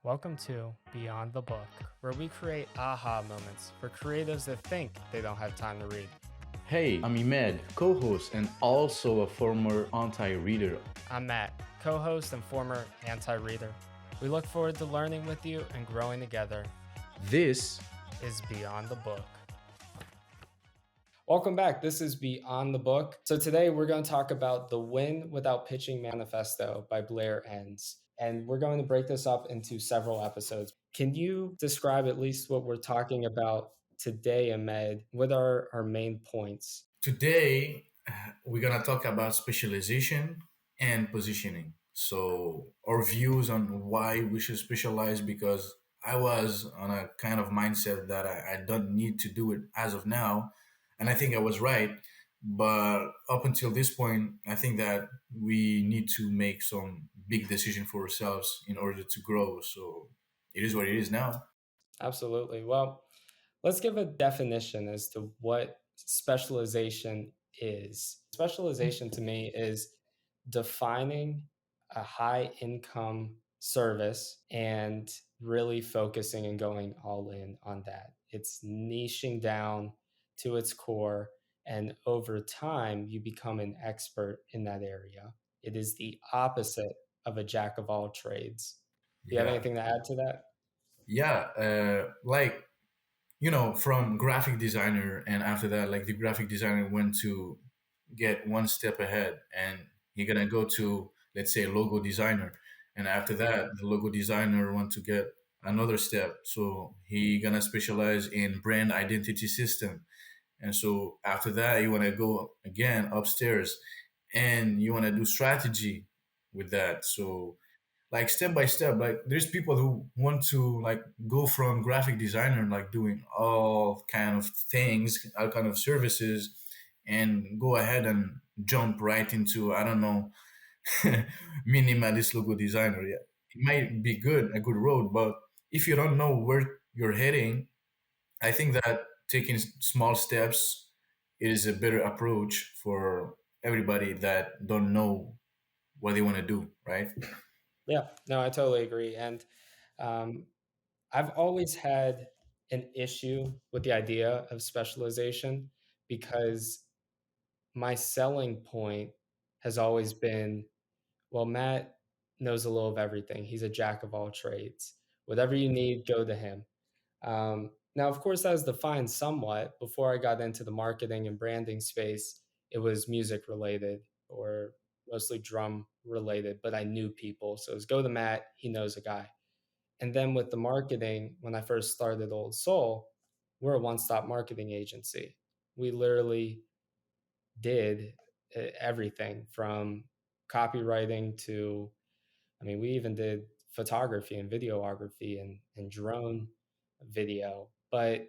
Welcome to Beyond the Book, where we create aha moments for creatives that think they don't have time to read. Hey, I'm Imed, co-host and also a former anti-reader. I'm Matt, co-host and former anti-reader. We look forward to learning with you and growing together. This is Beyond the Book. Welcome back. This is Beyond the Book. So today we're going to talk about the Win Without Pitching Manifesto by Blair Enns. And we're going to break this up into several episodes. Can you describe at least what we're talking about today, Imed? What are our main points? Today, we're going to talk about specialization and positioning. So our views on why we should specialize, because I was on a kind of mindset that I don't need to do it as of now. And I think I was right. But up until this point, I think that we need to make some big decision for ourselves in order to grow. So it is what it is now. Absolutely. Well, let's give a definition as to what specialization is. Specialization to me is defining a high income service and really focusing and going all in on that. It's niching down to its core, and over time, you become an expert in that area. It is the opposite of a jack of all trades. Do you have anything to add to that? Yeah, from graphic designer, and after that, like the graphic designer went to get one step ahead, and he gonna go to, let's say, logo designer, and after that, the logo designer want to get another step, so he gonna specialize in brand identity system, and so after that, you want to go again upstairs, and you want to do strategy with that. So like step by step, like there's people who want to like go from graphic designer, like doing all kind of things, all kind of services, and go ahead and jump right into, I don't know, minimalist logo designer. Yeah, it might be a good road, but if you don't know where you're heading, I think that taking small steps is a better approach for everybody that don't know what they want to do, right? Yeah, no, I totally agree. And I've always had an issue with the idea of specialization because my selling point has always been, well, Matt knows a little of everything. He's a jack of all trades. Whatever you need, go to him. Now, of course, that was defined somewhat. Before I got into the marketing and branding space, it was music related or mostly drum related, but I knew people. So it was go to Matt, he knows a guy. And then with the marketing, when I first started Old Soul, we're a one-stop marketing agency. We literally did everything from copywriting to, I mean, we even did photography and videography and drone video. But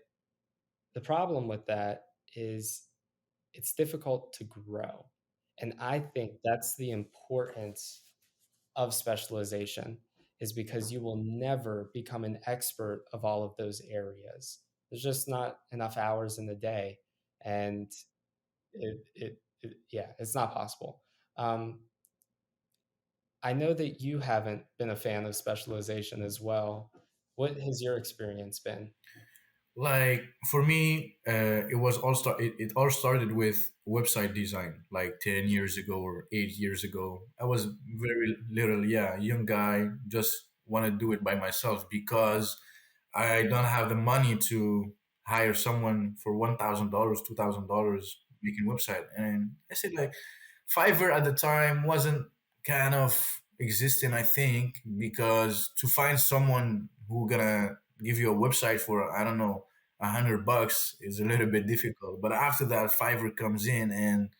the problem with that is it's difficult to grow. And I think that's the importance of specialization, is because you will never become an expert of all of those areas. There's just not enough hours in the day. And yeah, it's not possible. I know that you haven't been a fan of specialization as well. What has your experience been? Like for me, it all started with website design, like 10 years ago or 8 years ago. I was very little, yeah, young guy, just want to do it by myself because I don't have the money to hire someone for $1,000, $2,000 making website. And I said like Fiverr at the time wasn't kind of existing, I think, because to find someone who gonna give you a website for, I don't know, $100 is a little bit difficult. But after that, Fiverr comes in and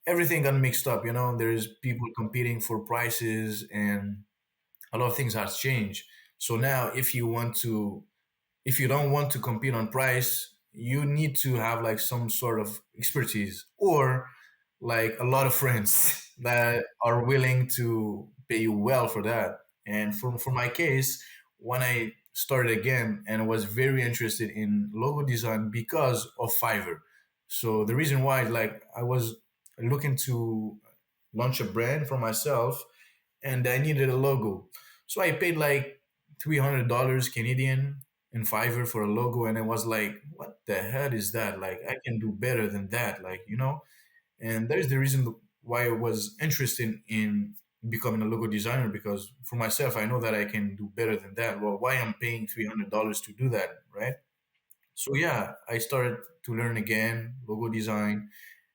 everything got mixed up. There's people competing for prices, and a lot of things has changed. So now, if you don't want to compete on price, you need to have like some sort of expertise or like a lot of friends that are willing to pay you well for that. And for my case, when I started again and was very interested in logo design because of Fiverr. So the reason why, like, I was looking to launch a brand for myself and I needed a logo. So I paid like $300 Canadian in Fiverr for a logo, and I was like, what the hell is that? Like, I can do better than that, like, you know. And that is the reason why I was interested in becoming a logo designer, because for myself, I know that I can do better than that. Well, why I'm paying $300 to do that, right? So yeah, I started to learn again logo design,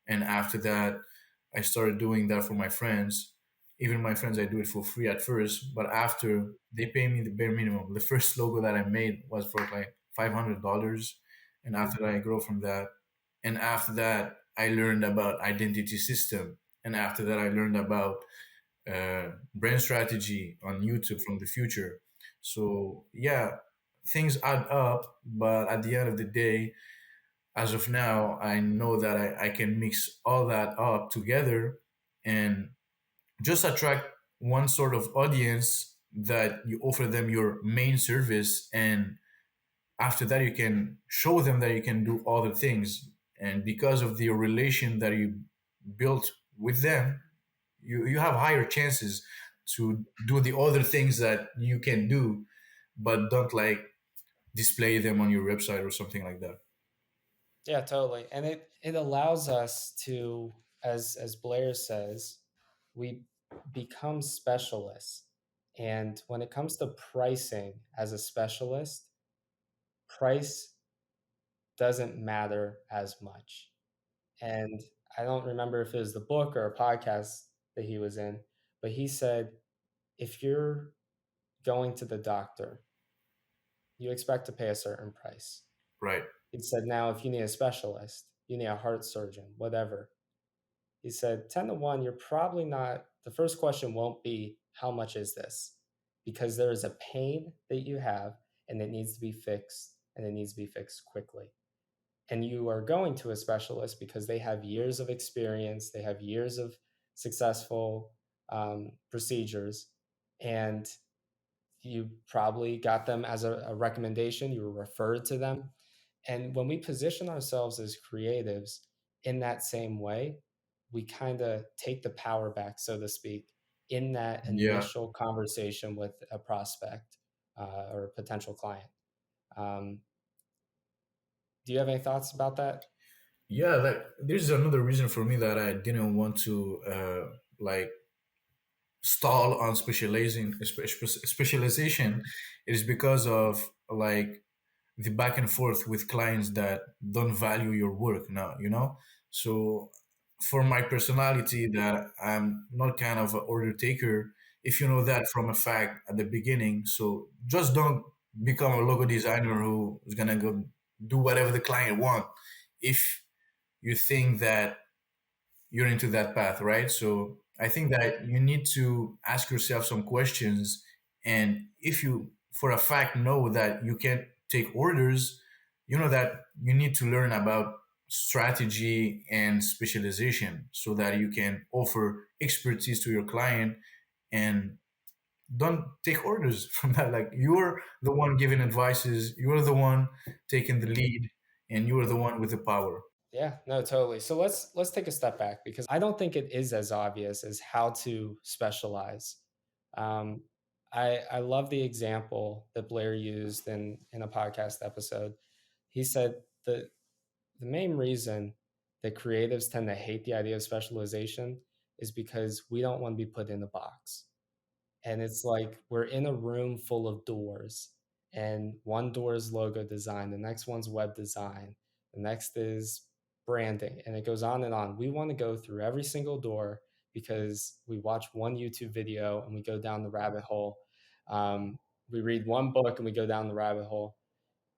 and after that, I started doing that for my friends. Even my friends, I do it for free at first, but after they pay me the bare minimum. The first logo that I made was for like $500, and after that, I grow from that. And after that, I learned about identity system, and after that, I learned about brand strategy on YouTube from the future. So yeah, things add up, but at the end of the day, as of now, I know that I can mix all that up together and just attract one sort of audience that you offer them your main service, and after that you can show them that you can do other things, and because of the relation that you built with them, you have higher chances to do the other things that you can do, but don't like display them on your website or something like that. Yeah, totally. And it allows us to, as Blair says, we become specialists. And when it comes to pricing as a specialist, price doesn't matter as much. And I don't remember if it was the book or a podcast that he was in, but he said, if you're going to the doctor, you expect to pay a certain price. Right. He said, now, if you need a specialist, you need a heart surgeon, whatever. He said, 10 to 1, you're probably not, the first question won't be, how much is this? Because there is a pain that you have and it needs to be fixed, and it needs to be fixed quickly. And you are going to a specialist because they have years of experience, they have years of successful procedures, and you probably got them as a recommendation, you were referred to them. And when we position ourselves as creatives in that same way, we kind of take the power back, so to speak, in that Yeah. initial conversation with a prospect or a potential client. Um, do you have any thoughts about that? Yeah, like there's another reason for me that I didn't want to like stall on specialization. It is because of like the back and forth with clients that don't value your work now, you know. So for my personality, that I'm not kind of an order taker, if you know that from a fact at the beginning, so just don't become a logo designer who is gonna go do whatever the client want if you think that you're into that path, right? So I think that you need to ask yourself some questions. And if you, for a fact, know that you can't take orders, you know that you need to learn about strategy and specialization so that you can offer expertise to your client and don't take orders from that. Like, you're the one giving advices, you're the one taking the lead, and you're the one with the power. Yeah, no, totally. So let's take a step back, because I don't think it is as obvious as how to specialize. Um, I love the example that Blair used in a podcast episode. He said the main reason that creatives tend to hate the idea of specialization is because we don't want to be put in a box. And it's like we're in a room full of doors, and one door is logo design, the next one's web design, the next is branding, and it goes on and on. We want to go through every single door because we watch one YouTube video and we go down the rabbit hole. We read one book and we go down the rabbit hole,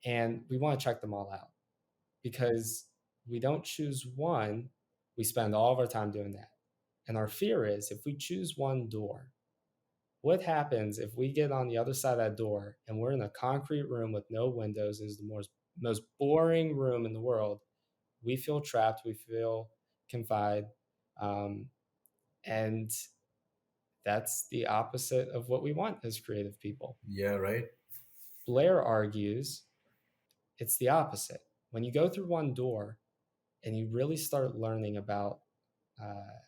and we want to check them all out, because we don't choose one, we spend all of our time doing that. And our fear is, if we choose one door, what happens if we get on the other side of that door and we're in a concrete room with no windows? Is the most boring room in the world. We feel trapped. We feel confined, um, and that's the opposite of what we want as creative people. Yeah, right. Blair argues it's the opposite. When you go through one door and you really start learning about uh,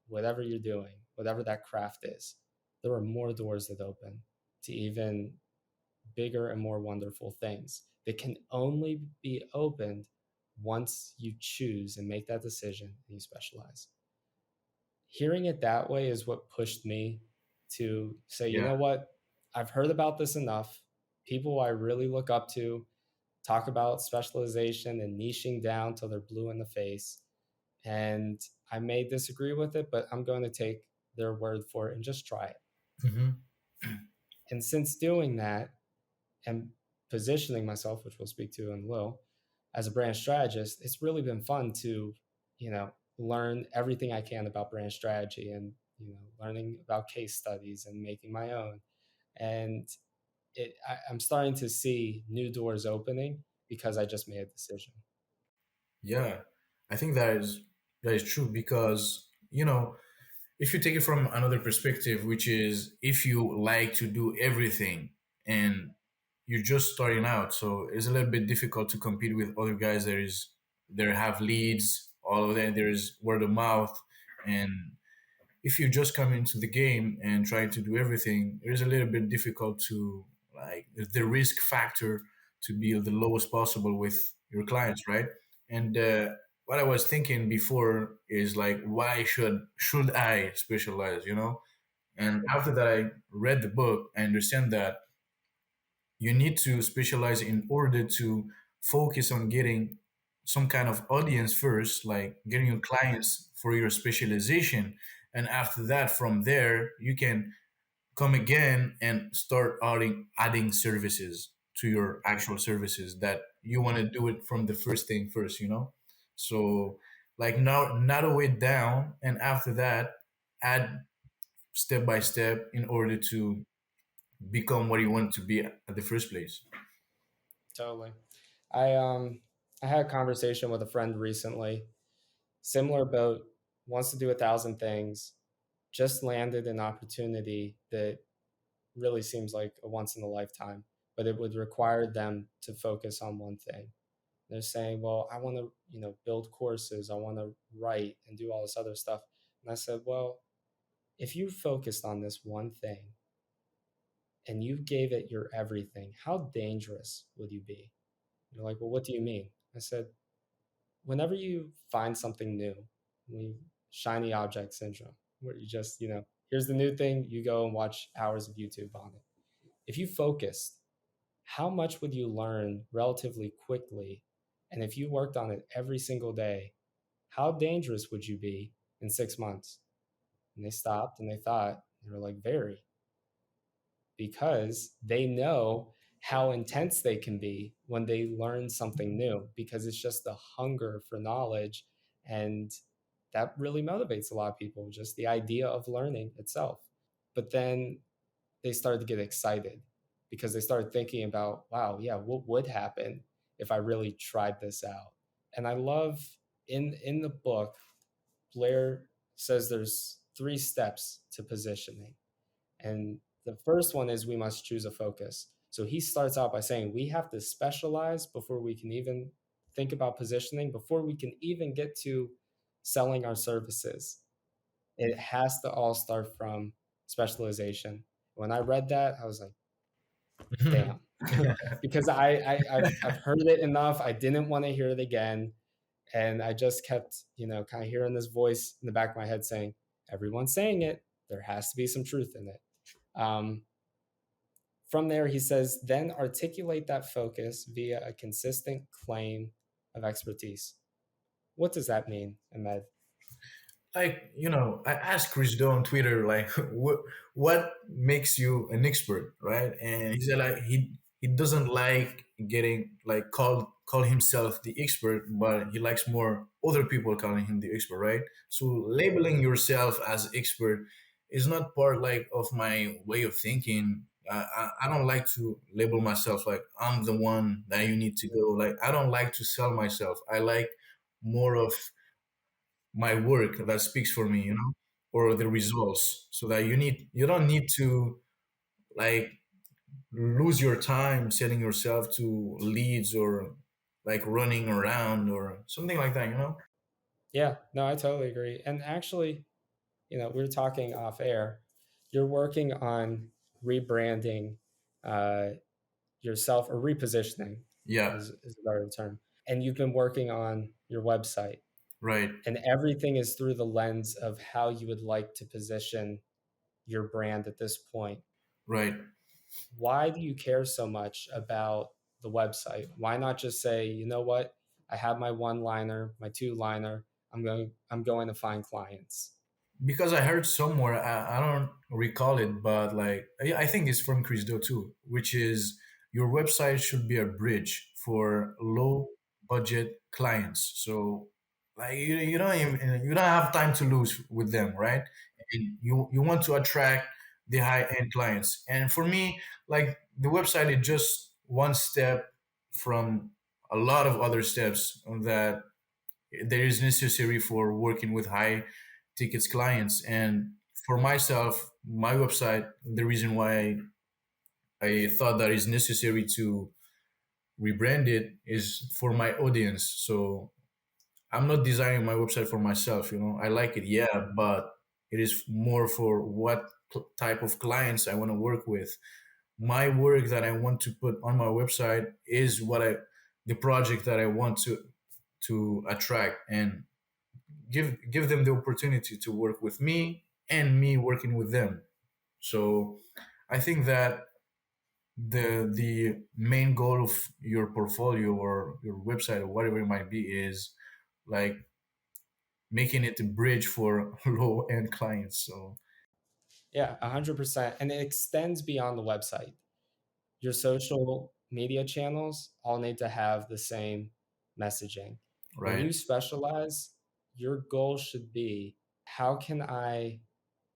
whatever you're doing, whatever that craft is, there are more doors that open to even bigger and more wonderful things that can only be opened once you choose and make that decision and you specialize. Hearing it that way is what pushed me to say, you Yeah. know what? I've heard about this enough. People I really look up to talk about specialization and niching down till they're blue in the face. And I may disagree with it, but I'm going to take their word for it and just try it. Hmm. And since doing that and positioning myself, which we'll speak to in a little, as a brand strategist, it's really been fun to, learn everything I can about brand strategy and, learning about case studies and making my own. And I'm starting to see new doors opening because I just made a decision. Yeah, I think that is true because if you take it from another perspective, which is if you like to do everything and you're just starting out, so it's a little bit difficult to compete with other guys. There have leads, all of that. There's word of mouth, and if you just come into the game and try to do everything, it is a little bit difficult to like the risk factor to be the lowest possible with your clients, right? And what I was thinking before is like, why should I specialize? And after that, I read the book. I understand that you need to specialize in order to focus on getting some kind of audience first, like getting your clients for your specialization. And after that, from there, you can come again and start adding services to your actual services that you want to do it from the first thing first. So, like, now, not a way down. And after that, add step by step in order to become what you want to be at the first place. Totally. I had a conversation with a friend recently, similar boat, wants to do 1,000 things, just landed an opportunity that really seems like a once in a lifetime, but it would require them to focus on one thing. They're saying, well, I want to, build courses, I want to write and do all this other stuff. And I said, well, if you focused on this one thing and you gave it your everything, how dangerous would you be? They're like, well, what do you mean? I said, whenever you find something new, shiny object syndrome, where you just, here's the new thing, you go and watch hours of YouTube on it. If you focused, how much would you learn relatively quickly? And if you worked on it every single day, how dangerous would you be in 6 months? And they stopped and they thought, they were like, very, because they know how intense they can be when they learn something new, because it's just the hunger for knowledge. And that really motivates a lot of people, just the idea of learning itself. But then they started to get excited because they started thinking about, wow, yeah, what would happen if I really tried this out? And I love in the book, Blair says there's 3 steps to positioning. And the first one is we must choose a focus. So he starts out by saying we have to specialize before we can even think about positioning, before we can even get to selling our services. It has to all start from specialization. When I read that, I was like, damn. Because I've heard it enough. I didn't want to hear it again. And I just kept, kind of hearing this voice in the back of my head saying, everyone's saying it. There has to be some truth in it. From there, he says, then articulate that focus via a consistent claim of expertise. What does that mean, Ahmed? Like, I asked Chris Do on Twitter, like, what makes you an expert, right? And he said like he doesn't like getting like call himself the expert, but he likes more other people calling him the expert, right? So labeling yourself as expert is not part like of my way of thinking. I don't like to label myself like I'm the one that you need to go. Like, I don't like to sell myself. I like more of my work that speaks for me, or the results, so that you don't need to like lose your time setting yourself to leads or like running around or something like that. Yeah, no, I totally agree. And actually, we were talking off air. You're working on rebranding uh, yourself, or repositioning Yeah. is a better term. And you've been working on your website, Right. and everything is through the lens of how you would like to position your brand at this point. Right. Why do you care so much about the website? Why not just say, you know what? I have my one liner, my two liner. I'm going to find clients. Because I heard somewhere, I don't recall it, but like I think it's from Chris Do too, which is your website should be a bridge for low budget clients. So like you don't have time to lose with them, right? And you want to attract the high end clients. And for me, like the website is just one step from a lot of other steps that there is necessary for working with high tickets clients. And for myself, my website, the reason why I thought that is necessary to rebrand it is for my audience. So I'm not designing my website for myself, I like it, yeah, but it is more for what type of clients I want to work with. My work that I want to put on my website is the project that I want to attract and give them the opportunity to work with me and me working with them. So I think that the main goal of your portfolio or your website or whatever it might be is like making it a bridge for low end clients. So Yeah, 100%. And it extends beyond the website. Your social media channels all need to have the same messaging. When right, you specialize, your goal should be, how can I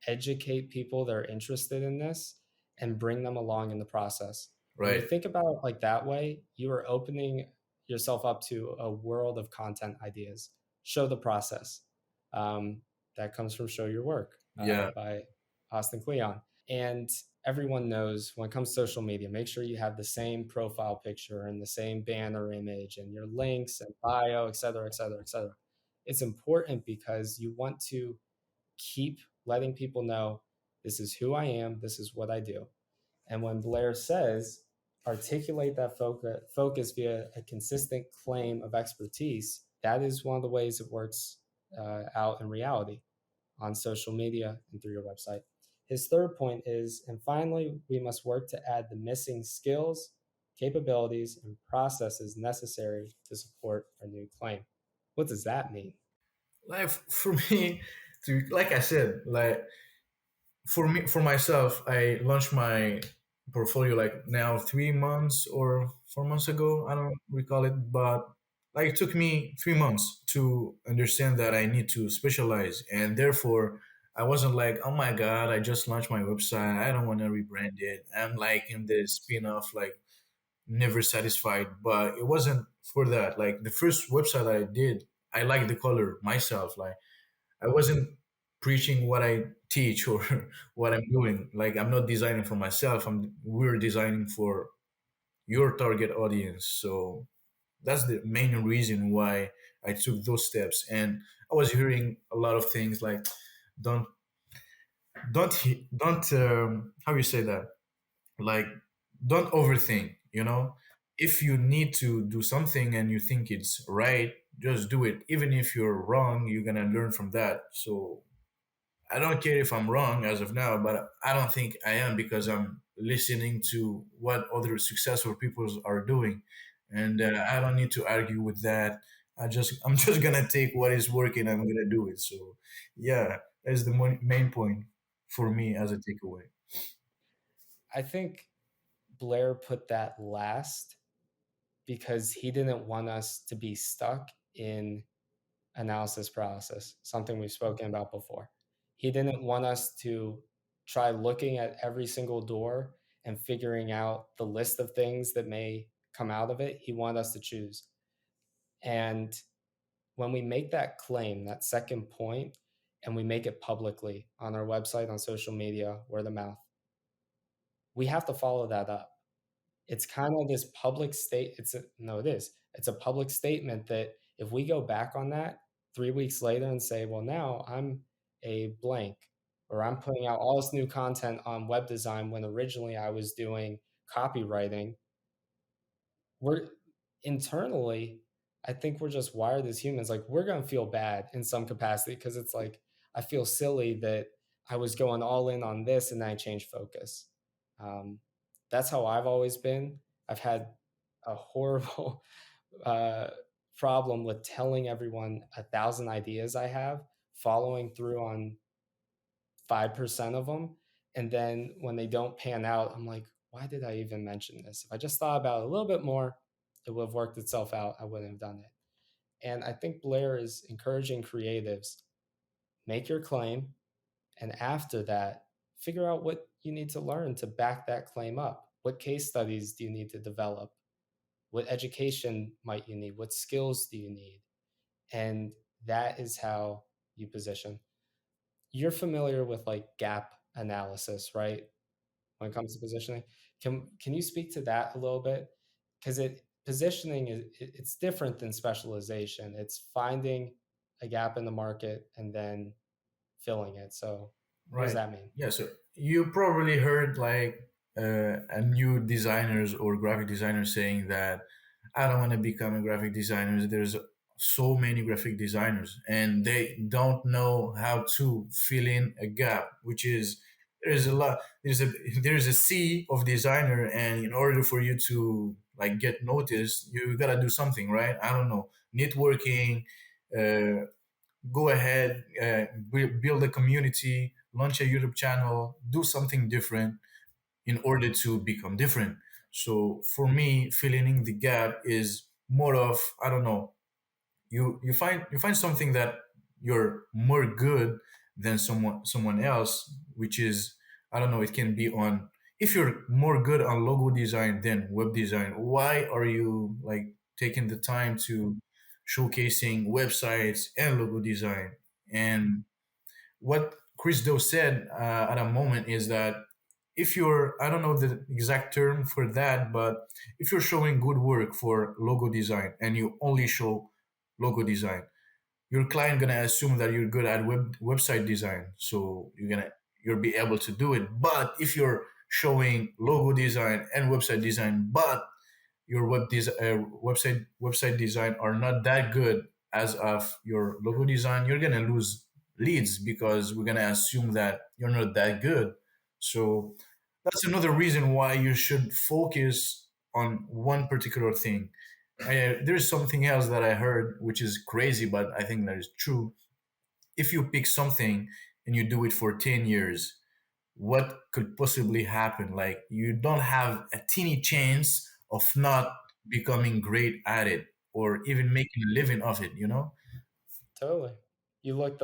educate people that are interested in this and bring them along in the process? When you right, think about it like that way, you are opening yourself up to a world of content ideas. Show the process. Um, that comes from Show Your Work yeah, by Austin Kleon. And everyone knows, when it comes to social media, make sure you have the same profile picture and the same banner image and your links and bio, et cetera, et cetera, et cetera. It's important because you want to keep letting people know, this is who I am, this is what I do. And when Blair says, articulate that focus via a consistent claim of expertise, that is one of the ways it works out in reality on social media and through your website. His third point is, and finally, we must work to add the missing skills, capabilities, and processes necessary to support our new claim. What does that mean? like for me, to like I said, like for myself, I launched my portfolio like now 3 months or 4 months ago. I don't recall it, but like it took me 3 months to understand that I need to specialize, and therefore I wasn't like, oh my god, I just launched my website. I don't want to rebrand it. I'm like in the spin-off, like never satisfied. But it wasn't for that. Like the first website I did, I liked the color myself. Like I wasn't preaching what I teach or what I'm doing. Like I'm not designing for myself. We're designing for your target audience. So that's the main reason why I took those steps. And I was hearing a lot of things like don't don't how you say that, like don't overthink. If you need to do something and you think it's right, just do it. Even if you're wrong, you're gonna learn from that. So I don't care if I'm wrong as of now, but I don't think I am, because I'm listening to what other successful people are doing, and I don't need to argue with that. I'm just gonna take what is working. I'm gonna do it. So, yeah, that's the main point for me as a takeaway. I think Blair put that last because he didn't want us to be stuck in analysis paralysis, something we've spoken about before. He didn't want us to try looking at every single door and figuring out the list of things that may come out of it. He wanted us to choose. And when we make that claim, that second point, and we make it publicly on our website, on social media, word of mouth, we have to follow that up. It's kind of this public state. It is. It's a public statement that if we go back on that 3 weeks later and say, well, now I'm a blank, or I'm putting out all this new content on web design when originally I was doing copywriting, we're internally, I think we're just wired as humans. Like we're gonna feel bad in some capacity because it's like I feel silly that I was going all in on this and then I changed focus. Um, that's how I've always been. I've had a horrible uh, problem with telling everyone 1,000 ideas I have, following through on 5% of them. And then when they don't pan out, I'm like, why did I even mention this? If I just thought about it a little bit more, it would have worked itself out. I wouldn't have done it. And I think Blair is encouraging creatives, make your claim. And after that, figure out what you need to learn to back that claim up. What case studies do you need to develop? What education might you need? What skills do you need? And that is how you position. You're familiar with like gap analysis, right? When it comes to positioning. Can you speak to that a little bit? Because positioning it's different than specialization. It's finding a gap in the market and then filling it. So what does Right. that mean? Yeah. So you probably heard like a new designers or graphic designers saying that I don't want to become a graphic designer. There's so many graphic designers and they don't know how to fill in a gap, which is there's a lot there's a sea of designer, and in order for you to like get noticed, you gotta do something, right? I don't know, networking, uh, go ahead, build a community, launch a YouTube channel, do something different in order to become different. So for me, filling in the gap is more of, I don't know, you find something that you're more good than someone else, which is, I don't know, it can be on, if you're more good on logo design than web design, why are you like taking the time to showcasing websites and logo design? And what Chris Do said at a moment is that if you're, I don't know the exact term for that, but if you're showing good work for logo design and you only show logo design, your client gonna assume that you're good at website design, so you'll be able to do it. But if you're showing logo design and website design, but your website design are not that good as of your logo design, you're gonna lose leads because we're gonna assume that you're not that good. So that's another reason why you should focus on one particular thing. There's something else that I heard, which is crazy, but I think that is true. If you pick something and you do it for 10 years, what could possibly happen? Like, you don't have a teeny chance of not becoming great at it or even making a living of it, you know? Totally. You look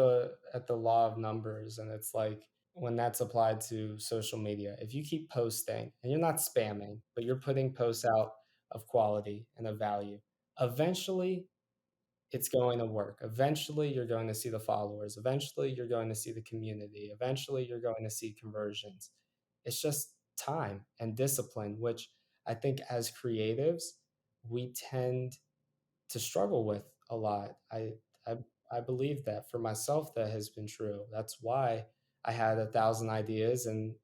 at the law of numbers, and it's like when that's applied to social media, if you keep posting and you're not spamming, but you're putting posts out of quality and of value, eventually it's going to work. Eventually you're going to see the followers. Eventually you're going to see the community. Eventually you're going to see conversions. It's just time and discipline, which I think as creatives, we tend to struggle with a lot. I I believe that for myself that has been true. That's why I had 1,000 ideas and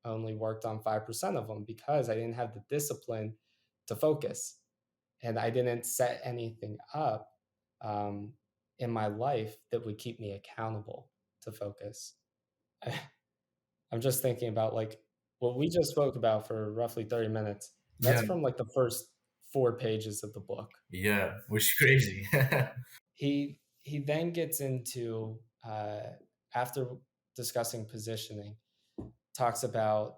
only worked on 5% of them, because I didn't have the discipline to focus and I didn't set anything up um, in my life that would keep me accountable to focus. I, I'm just thinking about like what we just spoke about for roughly 30 minutes. That's Yeah, from like the first 4 pages of the book. yeah, which is crazy. He then gets into after discussing positioning, talks about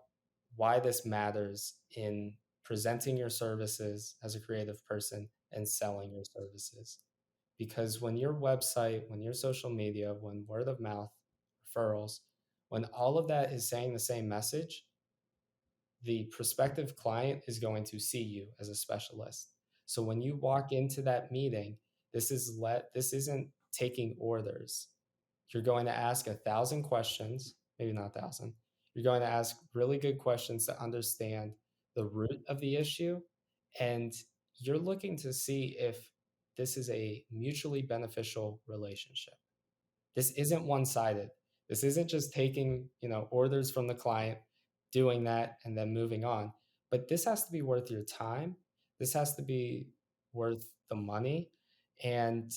why this matters in presenting your services as a creative person and selling your services. Because when your website, when your social media, when word of mouth, referrals, when all of that is saying the same message, the prospective client is going to see you as a specialist. So when you walk into that meeting, this isn't taking orders. You're going to ask 1,000 questions, maybe not 1,000. You're going to ask really good questions to understand the root of the issue, and you're looking to see if this is a mutually beneficial relationship. This isn't one-sided. This isn't just taking, orders from the client, doing that and then moving on. But this has to be worth your time. This has to be worth the money. And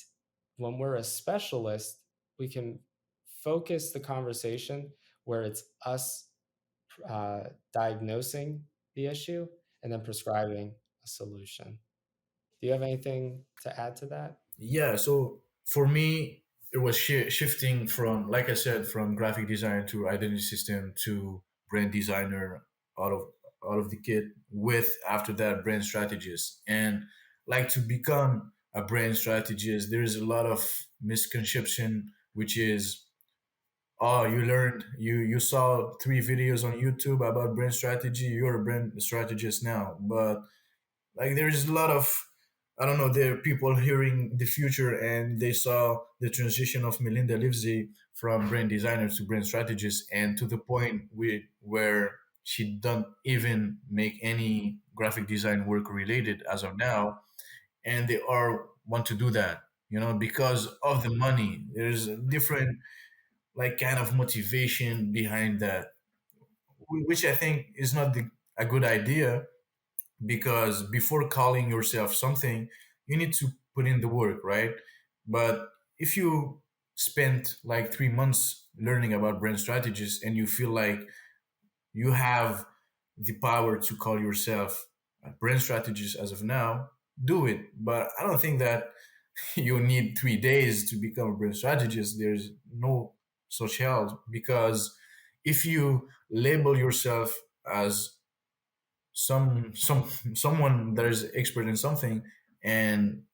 when we're a specialist, we can focus the conversation where it's us diagnosing the issue and then prescribing a solution. Do you have anything to add to that? Yeah, so for me, it was shifting from, like I said, from graphic design to identity system to brand designer out of out of the kit with after that brand strategist. And like to become a brand strategist, there's a lot of misconception, which is, oh, you saw 3 videos on YouTube about brand strategy, you're a brand strategist now. But like there's a lot of, I don't know, there are people hearing the future and they saw the transition of Melinda Livesey from brand designer to brand strategist, and to the point where she don't even make any graphic design work related as of now, and they are want to do that, because of the money. There's a different like kind of motivation behind that, which I think is not a good idea, because before calling yourself something, you need to put in the work, right? But if you spent like 3 months learning about brand strategies and you feel like you have the power to call yourself a brand strategist as of now, do it. But I don't think that you need 3 days to become a brand strategist. There's no such hell, because if you label yourself as someone that is expert in something, and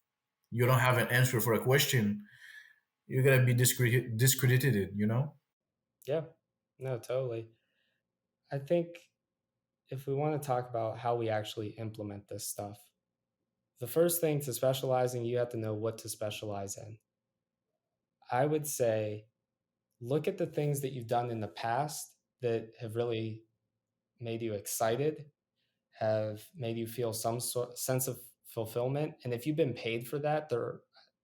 you don't have an answer for a question, you're gonna be discredited, Yeah, no, totally. I think if we want to talk about how we actually implement this stuff, the first thing to specializing, you have to know what to specialize in. I would say look at the things that you've done in the past that have really made you excited, have made you feel some sense of fulfillment. And if you've been paid for that, there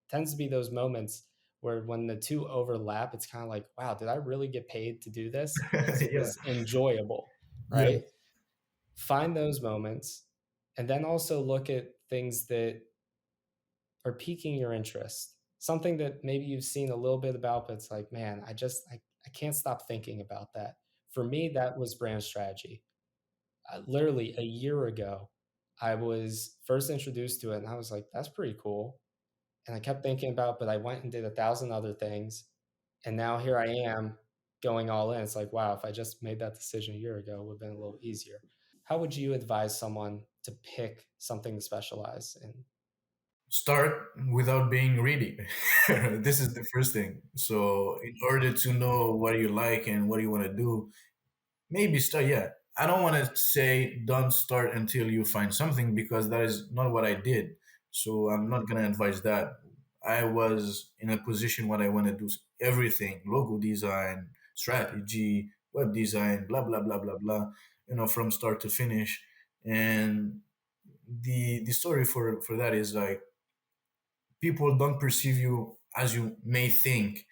tends to be those moments where when the two overlap, it's kind of like, wow, did I really get paid to do this? Because it Yeah. was enjoyable, Yeah. right? Find those moments. And then also look at things that are piquing your interest. Something that maybe you've seen a little bit about, but it's like, man, I can't stop thinking about that. For me, that was brand strategy. Literally a year ago, I was first introduced to it and I was like, that's pretty cool. And I kept thinking about, but I went and did 1,000 other things. And now here I am going all in. It's like, wow, if I just made that decision a year ago, it would have been a little easier. How would you advise someone to pick something to specialize in? Start without being greedy. This is the first thing. So in order to know what you like and what you want to do, maybe start. Yeah, I don't want to say don't start until you find something, because that is not what I did. So I'm not gonna advise that. I was in a position when I want to do everything: logo design, strategy, web design, blah blah blah blah blah. From start to finish. And the story for that is like, people don't perceive you as you may think.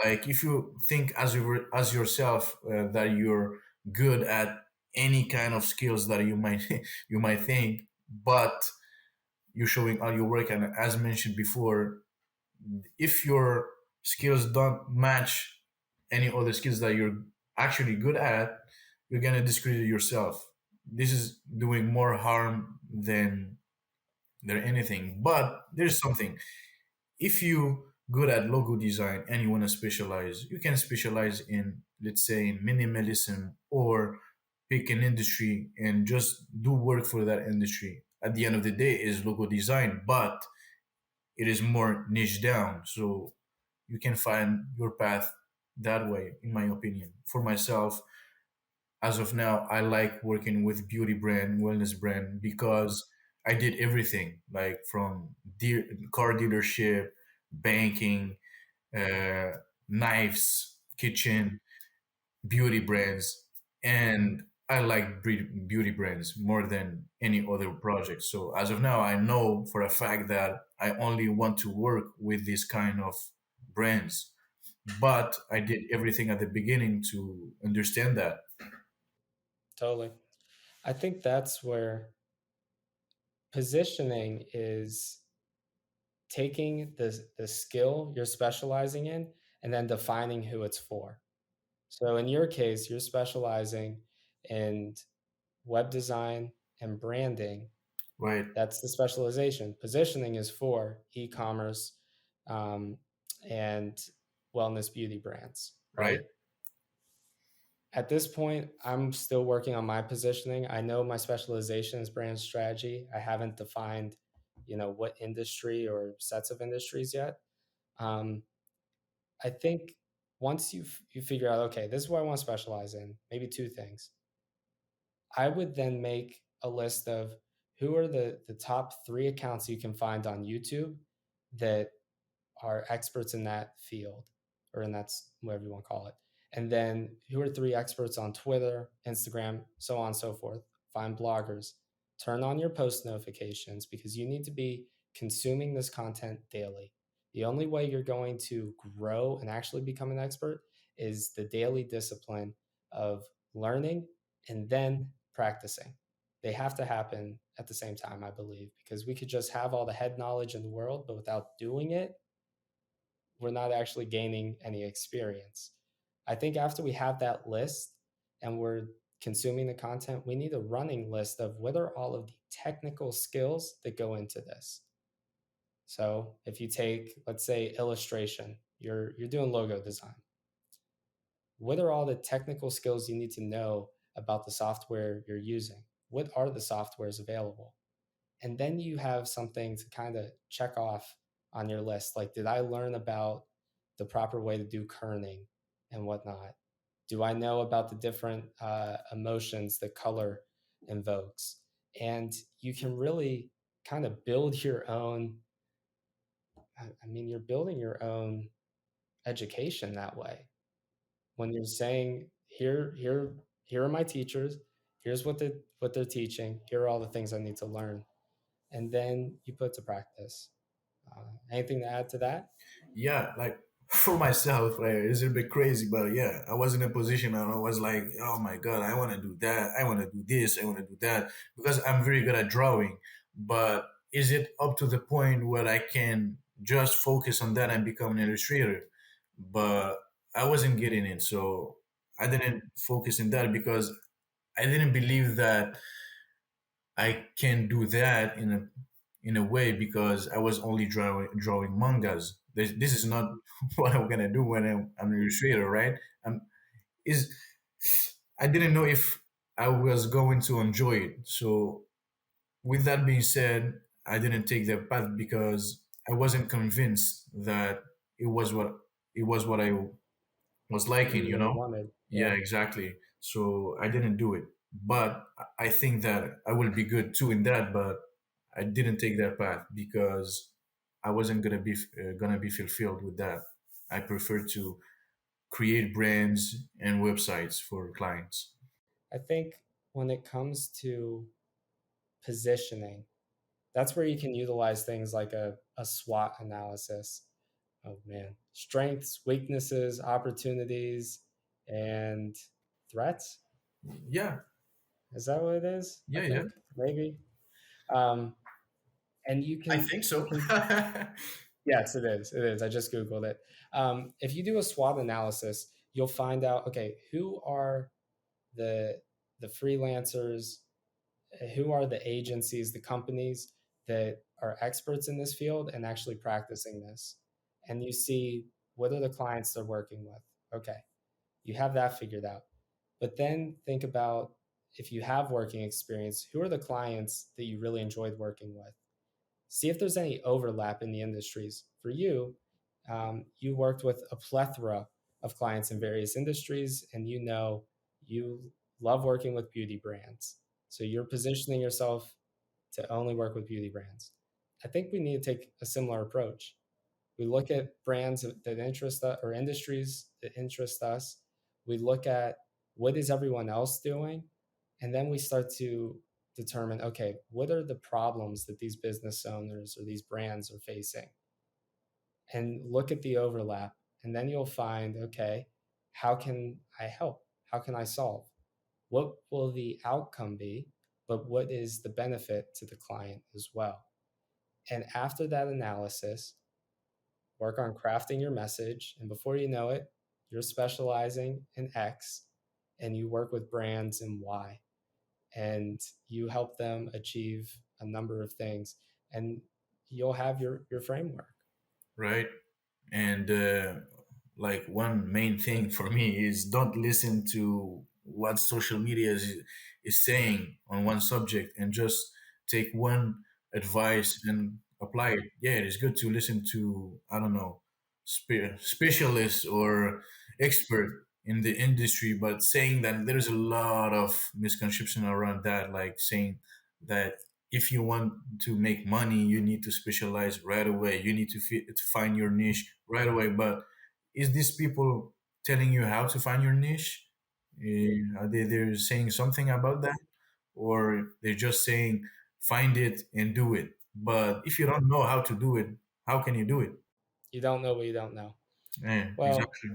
Like if you think as yourself, that you're good at any kind of skills that you might you might think, but you're showing all your work, and as mentioned before, if your skills don't match any other skills that you're actually good at, you're gonna discredit yourself. This is doing more harm than anything. But there's something: if you good at logo design and you want to specialize, you can specialize in, let's say, in minimalism, or pick an industry and just do work for that industry. At the end of the day, is logo design, but it is more niche down, so you can find your path that way, in my opinion. For myself, as of now, I like working with beauty brand, wellness brand, because I did everything, like from car dealership, banking, uh, knives, kitchen, beauty brands, and I like beauty brands more than any other project. So as of now, I know for a fact that I only want to work with this kind of brands. But I did everything at the beginning to understand that. Totally. I think that's where Positioning is taking the skill you're specializing in and then defining who it's for. So in your case, you're specializing in web design and branding. Right. That's the specialization. Positioning is for e-commerce um, and wellness beauty brands, Right. right? At this point, I'm still working on my positioning. I know my specialization is brand strategy. I haven't defined, what industry or sets of industries yet. Um, I think once you figure out, okay, this is what I want to specialize in, maybe two things. I would then make a list of who are the top 3 accounts you can find on YouTube that are experts in that field, or in that's whatever you want to call it. And then who are 3 experts on Twitter, Instagram, so on and so forth. Find bloggers. Turn on your post notifications because you need to be consuming this content daily. The only way you're going to grow and actually become an expert is the daily discipline of learning and then practicing. They have to happen at the same time, I believe, because we could just have all the head knowledge in the world, but without doing it, we're not actually gaining any experience. I think after we have that list and we're consuming the content, we need a running list of what are all of the technical skills that go into this. So if you take, let's say, illustration, you're doing logo design. What are all the technical skills you need to know about the software you're using? What are the softwares available? And then you have something to kind of check off on your list. Like, did I learn about the proper way to do kerning and whatnot? Do I know about the different emotions that color invokes? And you can really kind of build your own. I mean, you're building your own education that way. When you're saying, here are my teachers. Here's what they're teaching. Here are all the things I need to learn, and then you put to practice. Anything to add to that? Yeah, like for myself, like, it's a bit crazy, but yeah, I was in a position and I was like, oh my god, I want to do that, I want to do this, I want to do that, because I'm very good at drawing. But is it up to the point where I can just focus on that and become an illustrator? But I wasn't getting it, so I didn't focus in that because I didn't believe that I can do that in a way, because I was only drawing mangas. This is not what I'm gonna do when I'm an illustrator, right? I'm is I didn't know if I was going to enjoy it. So with that being said, I didn't take that path because I wasn't convinced that it was what it was what I was What liking, you you really know? wanted? Yeah, Yeah, exactly. So I didn't do it. But I think that I will be good too in that, but I didn't take that path because I wasn't gonna be fulfilled with that. I prefer to create brands and websites for clients. I think when it comes to positioning, that's where you can utilize things like a SWOT analysis. Oh man, strengths, weaknesses, opportunities, and threats. Yeah, Is that what it is? I yeah, yeah. think maybe. Um, and I think you so. can Yes, it is. It is. I just Googled it. If you do a SWOT analysis, you'll find out, okay, who are the the freelancers, who are the agencies, the companies that are experts in this field and actually practicing this. And you see what are the clients they're working with. Okay, you have that figured out. But then think about, if you have working experience, who are the clients that you really enjoyed working with? See if there's any overlap in the industries. For you, you worked with a plethora of clients in various industries, and you love working with beauty brands. So you're positioning yourself to only work with beauty brands. I think we need to take a similar approach. We look at brands that interest us, or industries that interest us. We look at what is everyone else doing, and then we start to determine, okay, what are the problems that these business owners or these brands are facing, and look at the overlap. And then you'll find, okay, how can I help? How can I solve? What will the outcome be? but what is the benefit to the client as well? And after that analysis, work on crafting your message. And before you know it, you're specializing in X and you work with brands in Y, and you help them achieve a number of things, and you'll have your framework. right? And like one main thing for me is don't listen to what social media is saying on one subject and just take one advice and apply it. Yeah, it is good to listen to, I don't know, specialists or expert in the industry, but saying that there's a lot of misconception around that, like saying that if you want to make money, you need to specialize right away. You need to find your niche right away. But is these people telling you how to find your niche? Are they're saying something about that, or they're just saying find it and do it? But if you don't know how to do it, how can you do it? You don't know what you don't know. Yeah, Well, exactly.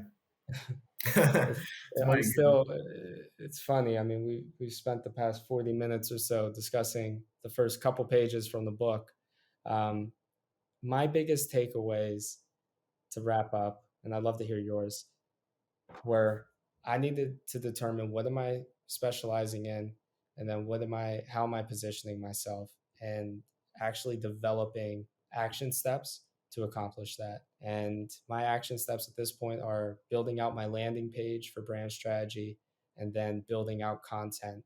it's, So I I'm agree. still. It's funny. I mean, we've spent the past 40 minutes or so discussing the first couple pages from the book. Um, my biggest takeaways to wrap up, and I'd love to hear yours, where I needed to determine what am I specializing in, and then how am I positioning myself, and actually developing action steps to accomplish that. And my action steps at this point are building out my landing page for brand strategy, and then building out content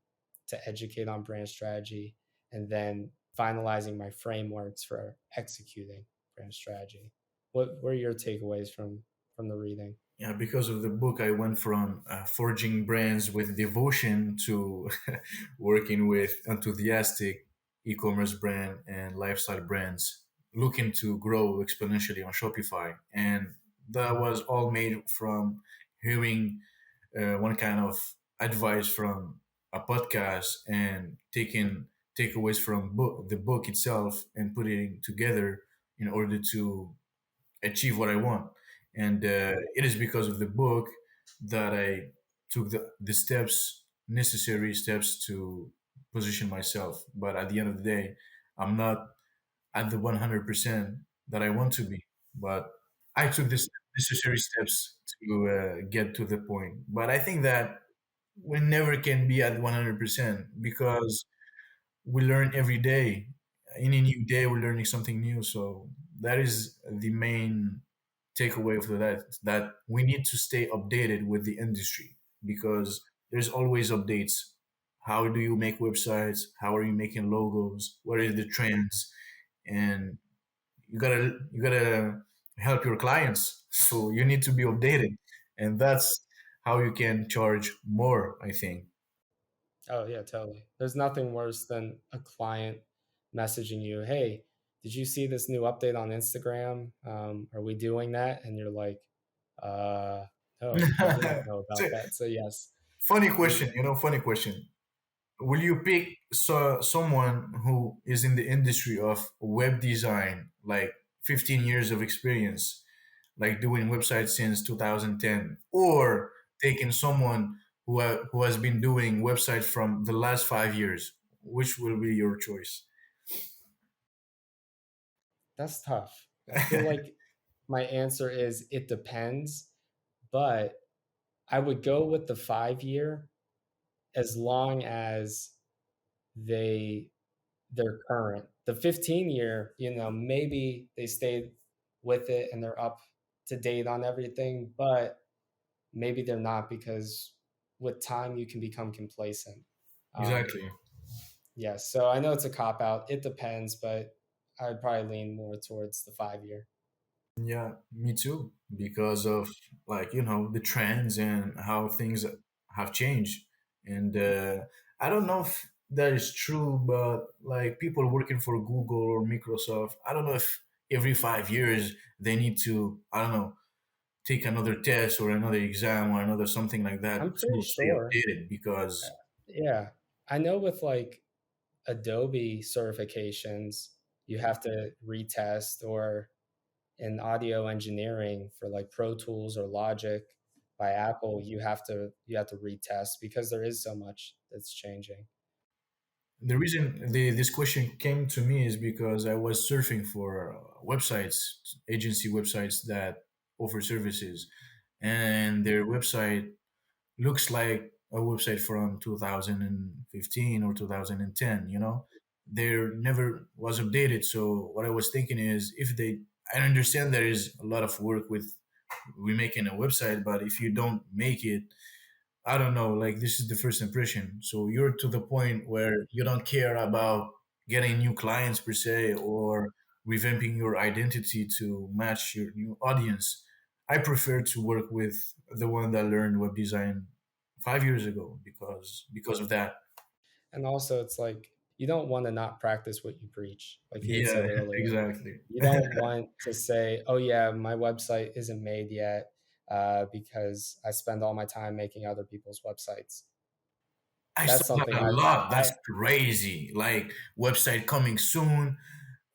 to educate on brand strategy, and then finalizing my frameworks for executing brand strategy. What were your takeaways from the reading? Yeah, because of the book, I went from forging brands with devotion to working with enthusiastic e-commerce brand and lifestyle brands, looking to grow exponentially on Shopify. And that was all made from hearing one kind of advice from a podcast and taking takeaways from the book itself and putting it together in order to achieve what I want. And it is because of the book that I took the steps, necessary steps to position myself. But at the end of the day, I'm not at the 100% that I want to be. But I took this necessary steps to get to the point. But I think that we never can be at 100% because we learn every day. In a new day, we're learning something new. So that is the main takeaway for that we need to stay updated with the industry because there's always updates. How do you make websites? How are you making logos? What are the trends? And you gotta help your clients. So you need to be updated. And that's how you can charge more, I think. Oh yeah, totally. There's nothing worse than a client messaging you, "Hey, did you see this new update on Instagram? Are we doing that?" And you're like, no, I didn't know about So, that." So yes, funny you, question, funny question. Will you pick someone who is in the industry of web design, like 15 years of experience, like doing websites since 2010, or taking someone who has been doing websites from the last 5 years? Which will be your choice? that's tough. I feel like my answer is it depends, but I would go with the 5 year as long as they they're current. The 15 year, maybe they stayed with it and they're up to date on everything, but maybe they're not because with time you can become complacent. Um, Exactly. yeah, so I know it's a cop out. It depends, but I'd probably lean more towards the 5 year. Yeah, me too. Because of like the trends and how things have changed, and I don't know if that is true, but like people working for Google or Microsoft, I don't know if every 5 years they need to, I don't know, take another test or another exam or another something like that I'm pretty to stay sure. updated. uh, Because Yeah, I know with like Adobe certifications, you have to retest, or in audio engineering for like Pro Tools or Logic by Apple, you have to retest because there is so much that's changing. The reason this question came to me is because I was surfing for websites, agency websites that offer services, and their website looks like a website from 2015 or 2010. There never was updated. So what I was thinking is, if they, I understand there is a lot of work with remaking a website, but if you don't make it, I don't know, like this is the first impression. So you're to the point where you don't care about getting new clients per se, or revamping your identity to match your new audience. I prefer to work with the one that learned web design 5 years ago because of that. And also, it's like you don't want to not practice what you preach, like you had Yeah, said earlier. exactly. You don't want to say, "Oh yeah, my website isn't made yet because I spend all my time making other people's websites." I saw That's that something a I've lot. I That's crazy. Like website coming soon,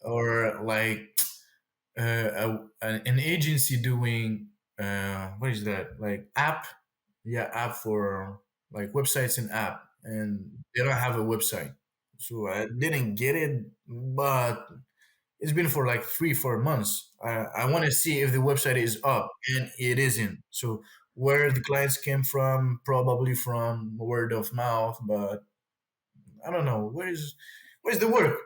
or like an agency doing what is that, like app, yeah, app for like websites and app, and they don't have a website. So I didn't get it, but it's been for like 3 4 months. I want to see if the website is up, and it isn't. So where the clients came from, probably from word of mouth, but I don't know where's the work.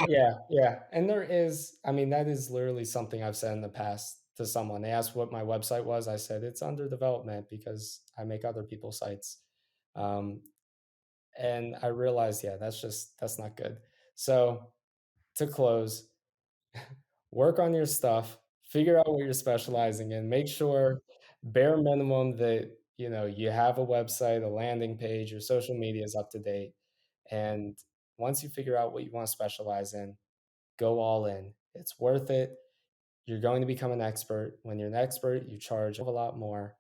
Yeah, yeah. And there is, I mean, that is literally something I've said in the past to someone. They asked what my website was. I said it's under development because I make other people's sites. Um, and I realized, yeah, that's not good. So to close, work on your stuff, figure out what you're specializing in, make sure bare minimum that, you have a website, a landing page, your social media is up to date. And once you figure out what you want to specialize in, go all in. It's worth it. You're going to become an expert. When you're an expert, you charge a lot more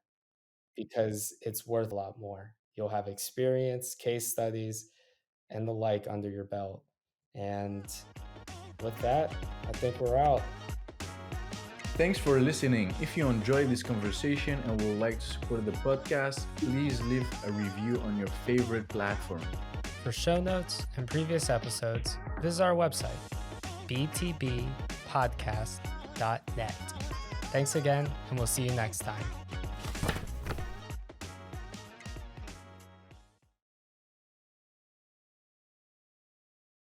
because it's worth a lot more. You'll have experience, case studies, and the like under your belt. And with that, I think we're out. Thanks for listening. If you enjoyed this conversation and would like to support the podcast, please leave a review on your favorite platform. For show notes and previous episodes, visit our website, btbpodcast.net. Thanks again, and we'll see you next time.